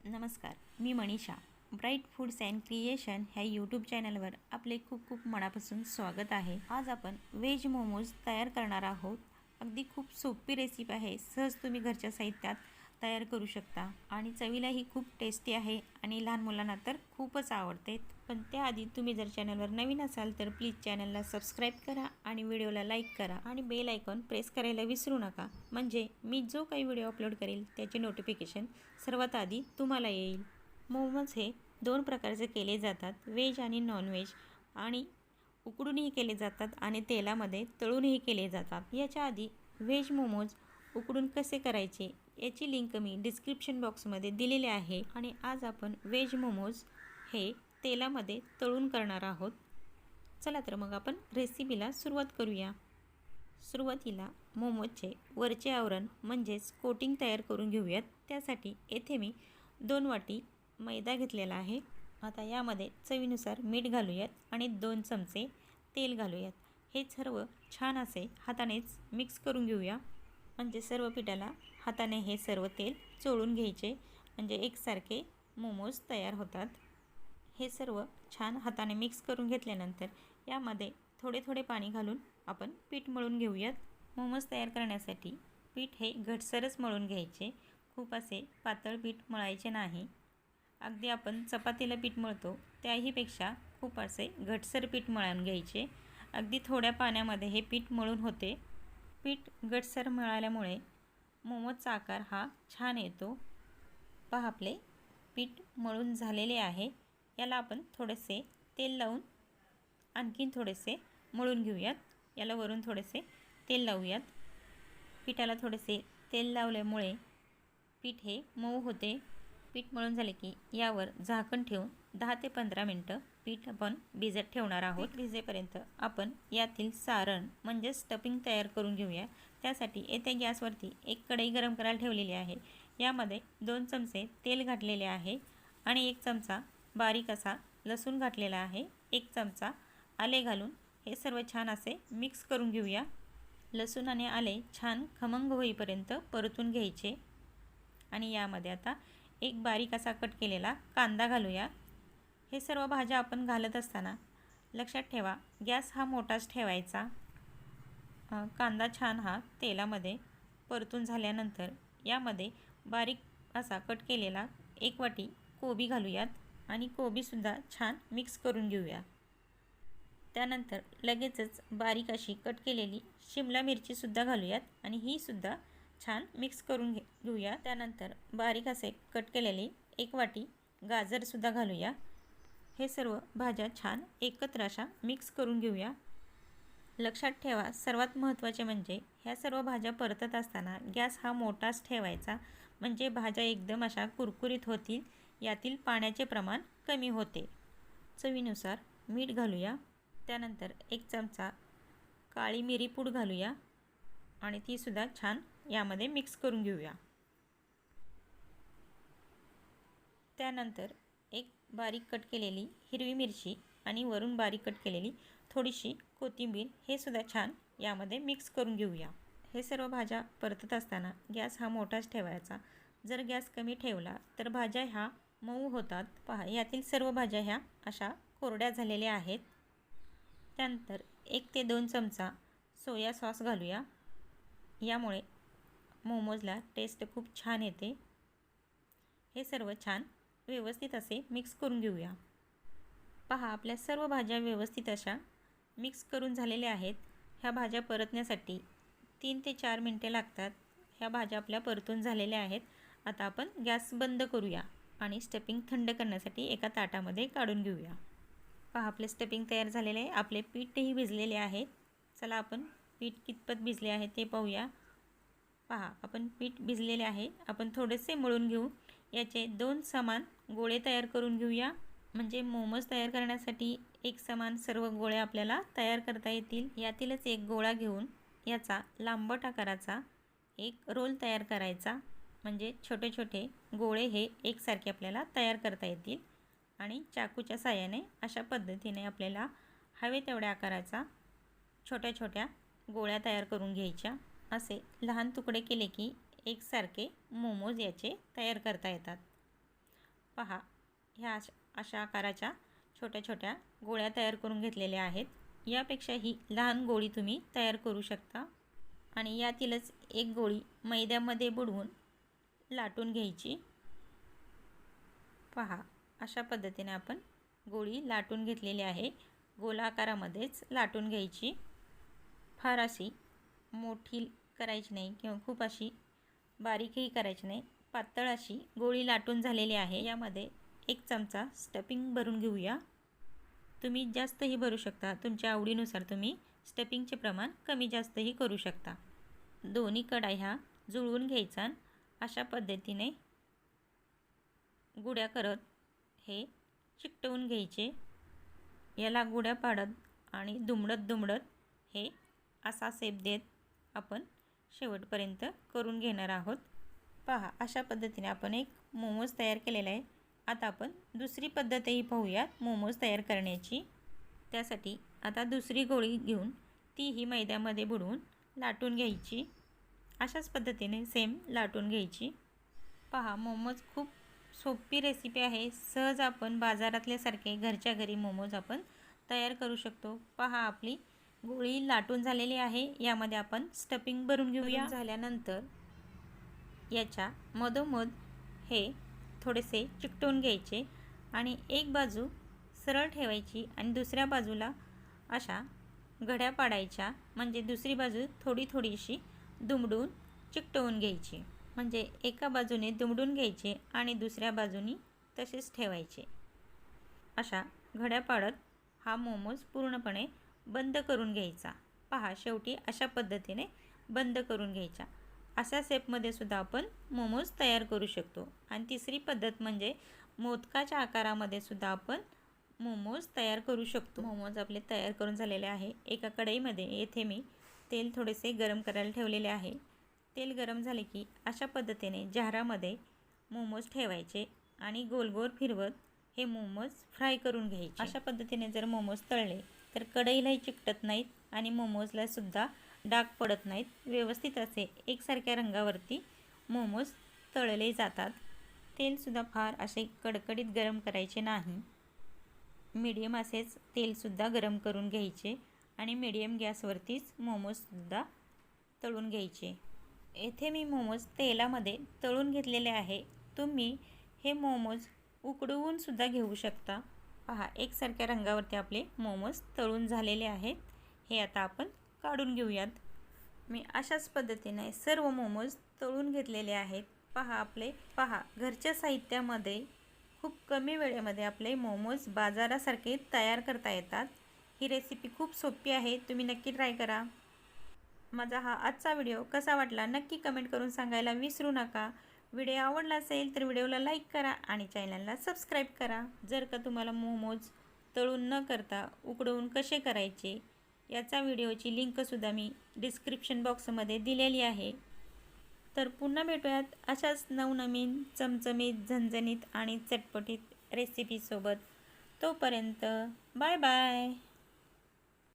नमस्कार, मी Manisha. Bright foods and creation ह्या यूट्यूब चॅनलवर आपले खूप खूप मनापासून स्वागत आहे. आज आपण व्हेज मोमोज तयार करणार आहोत. अगदी खूप सोपी रेसिपी आहे. सहज तुम्ही घरच्या साहित्यात तयार करू शकता आणि चवीलाही खूप टेस्टी आहे आणि लहान मुलांना तर खूपच आवडते. पण त्याआधी तुम्ही जर चॅनलवर नवीन असाल तर प्लीज चॅनलला सबस्क्राईब करा आणि व्हिडिओला लाईक करा आणि बेल आयकॉन प्रेस करायला विसरू नका, म्हणजे मी जो काही व्हिडिओ अपलोड करेल त्याचे नोटिफिकेशन सर्वात आधी तुम्हाला येईल. मोमोज हे दोन प्रकारचे केले जातात, व्हेज आणि नॉनव्हेज, आणि उकडूनही केले जातात आणि तेलामध्ये तळूनही केले जातात. याच्या आधी व्हेज मोमोज उकडून कसे करायचे याची लिंक मी डिस्क्रिप्शन बॉक्समध्ये दिलेली आहे आणि आज आपण व्हेज मोमोज हे तेलामध्ये तळून करणार आहोत. चला तर मग आपण रेसिपीला सुरुवात करूया. सुरुवातीला मोमोजचे वरचे आवरण म्हणजेच कोटिंग तयार करून घेऊयात. त्यासाठी येथे मी 2 वाटी मैदा घेतलेला आहे. आता यामध्ये चवीनुसार मीठ घालूयात आणि 2 चमचे तेल घालूयात. हे सर्व छान असे हातानेच मिक्स करून घेऊया, म्हणजे सर्व पिठाला हाताने हे सर्व तेल चोळून घ्यायचे, म्हणजे एकसारखे मोमोज तयार होतात. हे सर्व छान हाताने मिक्स करून घेतल्यानंतर यामध्ये थोडे थोडे पाणी घालून आपण पीठ मळून घेऊयात. मोमोज तयार करण्यासाठी पीठ हे घटसरच मळून घ्यायचे, खूप असे पातळ पीठ मळायचे नाही. अगदी आपण चपातीला पीठ मळतो त्याहीपेक्षा खूप असे घटसर पीठ मळून घ्यायचे. अगदी थोड्या पाण्यामध्ये हे पीठ मळून होते. पीठ घटसर मळाल्यामुळे मोमोजचा आकार हा छान येतो. पहा, आपले पीठ मळून झालेले आहे. याला आपण थोडेसे तेल लावून आणखीन थोडेसे मळून घेऊयात. याला वरून थोडेसे तेल लावूयात. पिठाला थोडेसे तेल लावल्यामुळे पीठ हे मऊ होते. पीठ मळून झाले की यावर झाकण ठेवून 10 ते 15 मिनटं पीठ आपण भिजत ठेवणार आहोत. भिजेपर्यंत आपण यातील सारण म्हणजे स्टफिंग तयार करून घेऊया. त्यासाठी येथे गॅसवरती एक कढई गरम करायला ठेवलेली आहे. यामध्ये 2 चमचे तेल घातलेले आहे आणि 1 चमचा बारीक असा लसूण घातलेला आहे. 1 चमचा आले घालून हे सर्व छान असे मिक्स करून घेऊया. लसूण आणि आले छान खमंग होईपर्यंत परतून घ्यायचे आणि यामध्ये आता एक बारीक असा कट केलेला कांदा घालूया. हे सर्व भाज्या आपण घालत असताना लक्षात ठेवा, गॅस हा मोठाच ठेवायचा. कांदा छान हा तेलामध्ये परतून झाल्यानंतर यामध्ये बारीक असा कट केलेला 1 वाटी कोबी घालूयात आणि कोबीसुद्धा छान मिक्स करून घेऊया. त्यानंतर लगेचच बारीक अशी कट केलेली शिमला मिरचीसुद्धा घालूयात आणि ही सुद्धा छान मिक्स करून घेऊया. त्यानंतर बारीक असे कट केलेली 1 वाटी गाजरसुद्धा घालूया. हे सर्व भाज्या छान एकत्र अशा मिक्स करून घेऊया. लक्षात ठेवा, सर्वात महत्त्वाचे म्हणजे ह्या सर्व भाज्या परतत असताना गॅस हा मोठाच ठेवायचा, म्हणजे भाज्या एकदम अशा कुरकुरीत होतील. यातील पाण्याचे प्रमाण कमी होते. चवीनुसार मीठ घालूया. त्यानंतर 1 चमचा काळी मिरी पूड घालूया आणि तीसुद्धा छान यामध्ये मिक्स करून घेऊया. त्यानंतर एक बारीक कट केलेली हिरवी मिरची आणि वरून बारीक कट केलेली थोडीशी कोथिंबीर हे सुद्धा छान यामध्ये मिक्स करून घेऊया. हे सर्व भाज्या परतत असताना गॅस हा मोठाच ठेवायचा. जर गॅस कमी ठेवला तर भाज्या ह्या मऊ होतात. पहा, यातील सर्व भाज्या ह्या अशा कोरड्या झालेल्या आहेत. त्यानंतर 1 ते 2 चमचा सोया सॉस घालूया. यामुळे मोमोजला टेस्ट खूप छान येते. हे सर्व छान व्यवस्थित असे मिक्स करून घेऊया. पहा, आपल्या सर्व भाज्या व्यवस्थित अशा मिक्स करून झालेल्या आहेत. ह्या भाज्या परतण्यासाठी 3 ते 4 मिनटे लागतात. ह्या भाज्या आपल्या परतून झालेल्या आहेत. आता आपण गॅस बंद करूया आणि स्टफिंग थंड करण्यासाठी एका ताटामध्ये काढून घेऊया. पहा, आपले स्टफिंग तयार झालेले आहे. आपले पीठही भिजलेले आहे. चला आपण पीठ कितपत भिजले आहे ते पाहूया. पहा, आपण पीठ भिजलेले आहे. आपण थोडेसे मळून घेऊन याचे 2 समान गोळे तयार करून घेऊया, म्हणजे मोमोज तयार करण्यासाठी एक समान सर्व गोळे आपल्याला तयार करता येतील. यातीलच एक गोळा घेऊन याचा लांबट आकाराचा एक रोल तयार करायचा, म्हणजे छोटे छोटे गोळे हे एकसारखे आपल्याला तयार करता येतील. आणि चाकूच्या साहाय्याने अशा पद्धतीने आपल्याला हवे तेवढ्या आकाराचा छोट्या छोट्या गोळ्या तयार करून घ्यायच्या. असे लहान तुकडे केले की एकसारखे मोमोज याचे तयार करता येतात. पहा, ह्या अशा आकाराच्या छोट्या छोट्या गोळ्या तयार करून घेतलेल्या आहेत. यापेक्षाही लहान गोळी तुम्ही तयार करू शकता आणि यातीलच एक गोळी मैद्यामध्ये बुडवून लाटून घ्यायची. पहा, अशा पद्धतीने आपण गोळी लाटून घेतलेली आहे. गोलाकारामध्येच लाटून घ्यायची. फार अशी मोठी करायची नाही किंवा खूप अशी बारीकही करायची नाही. पातळ अशी गोळी लाटून झालेली आहे. यामध्ये 1 चमचा स्टफिंग भरून घेऊया. तुम्ही जास्तही भरू शकता. तुमच्या आवडीनुसार तुम्ही स्टफिंगचे प्रमाण कमी जास्तही करू शकता. दोन्ही कढया जुळवून घ्यायचा. अशा पद्धतीने गुड्या करत हे चिकटवून घ्यायचे. याला गुड्या पाडत आणि दुमडत हे असा शेप देत आपण शेवटपर्यंत करून घेणार आहोत. पहा, अशा पद्धतीने आपण एक मोमोज तयार केलेला आहे. आता आपण दुसरी पद्धतही पाहूयात मोमोज तयार करण्याची. त्यासाठी आता दुसरी गोळी घेऊन तीही मैद्यामध्ये बुडवून लाटून घ्यायची. अशाच पद्धतीने सेम लाटून घ्यायची. पहा, मोमोज खूप सोपी रेसिपी आहे. सहज आपण बाजारातल्यासारखे घरच्या घरी मोमोज आपण तयार करू शकतो. पहा, आपली गोळी लाटून झालेली आहे. यामध्ये आपण स्टफिंग भरून घेऊया. झाल्यानंतर याच्या मधोमध हे थोडेसे चिकटवून घ्यायचे आणि एक बाजू सरळ ठेवायची आणि दुसऱ्या बाजूला अशा घड्या पाडायच्या. म्हणजे दुसरी बाजू थोडीशी दुमडून चिकटवून घ्यायची. म्हणजे एका बाजूने दुमडून घ्यायचे आणि दुसऱ्या बाजूनी तसेच ठेवायचे. अशा घड्या पाडत हा मोमोज पूर्णपणे बंद करून घ्यायचा. पहा, शेवटी अशा पद्धतीने बंद करून घ्यायचा. अशा शेपमध्ये सुद्धा आपण मोमोज तयार करू शकतो. आणि तिसरी पद्धत म्हणजे मोदकाच्या आकारामध्ये सुद्धा आपण मोमोज तयार करू शकतो. मोमोज आपले तयार करून झालेले आहे. एका कढईमध्ये येथे मी तेल थोडेसे गरम करायला ठेवलेले आहे. तेल गरम झाले की अशा पद्धतीने जारामध्ये मोमोज ठेवायचे आणि गोल फिरवत हे मोमोज फ्राय करून घ्यायचे. अशा पद्धतीने जर मोमोज तळले तर कढईलाही चिकटत नाहीत आणि मोमोजला सुद्धा डाग पडत नाहीत. व्यवस्थित असे एकसारख्या रंगावरती मोमोज तळले जातात. तेलसुद्धा फार असे कडकडीत गरम करायचे नाही. मीडियम असेच तेलसुद्धा गरम करून घ्यायचे आणि मीडियम गॅसवरतीच मोमोजसुद्धा तळून घ्यायचे. येथे मी मोमोज तेलामध्ये तळून घेतलेले आहे. तुम्ही हे मोमोज उकडवून सुद्धा घेऊ शकता. पहा, एकसारख्या रंगावरती आपले मोमोज तळून झालेले आहेत. हे आता आपण काढून घेऊयात. मी अशाच पद्धतीने सर्व मोमोज तळून घेतलेले आहेत. पहा घरच्या साहित्यामध्ये खूप कमी वेळेमध्ये आपले मोमोज बाजारासारखे तयार करता येतात. ही रेसिपी खूप सोपी आहे. तुम्ही नक्की ट्राय करा. माझा हा आजचा व्हिडिओ कसा वाटला नक्की कमेंट करून सांगायला विसरू नका. व्हिडिओ आवडला असेल तर व्हिडिओला लाईक करा आणि चॅनलला सबस्क्राईब करा. जर का तुम्हाला मोमोज तळून न करता उकडवून कसे करायचे याचा व्हिडिओची लिंकसुद्धा मी डिस्क्रिप्शन बॉक्समध्ये दिलेली आहे. तर पुन्हा भेटूयात अशाच नवनवीन चमचमीत झणझणीत आणि चटपटीत रेसिपीसोबत. तोपर्यंत बाय बाय.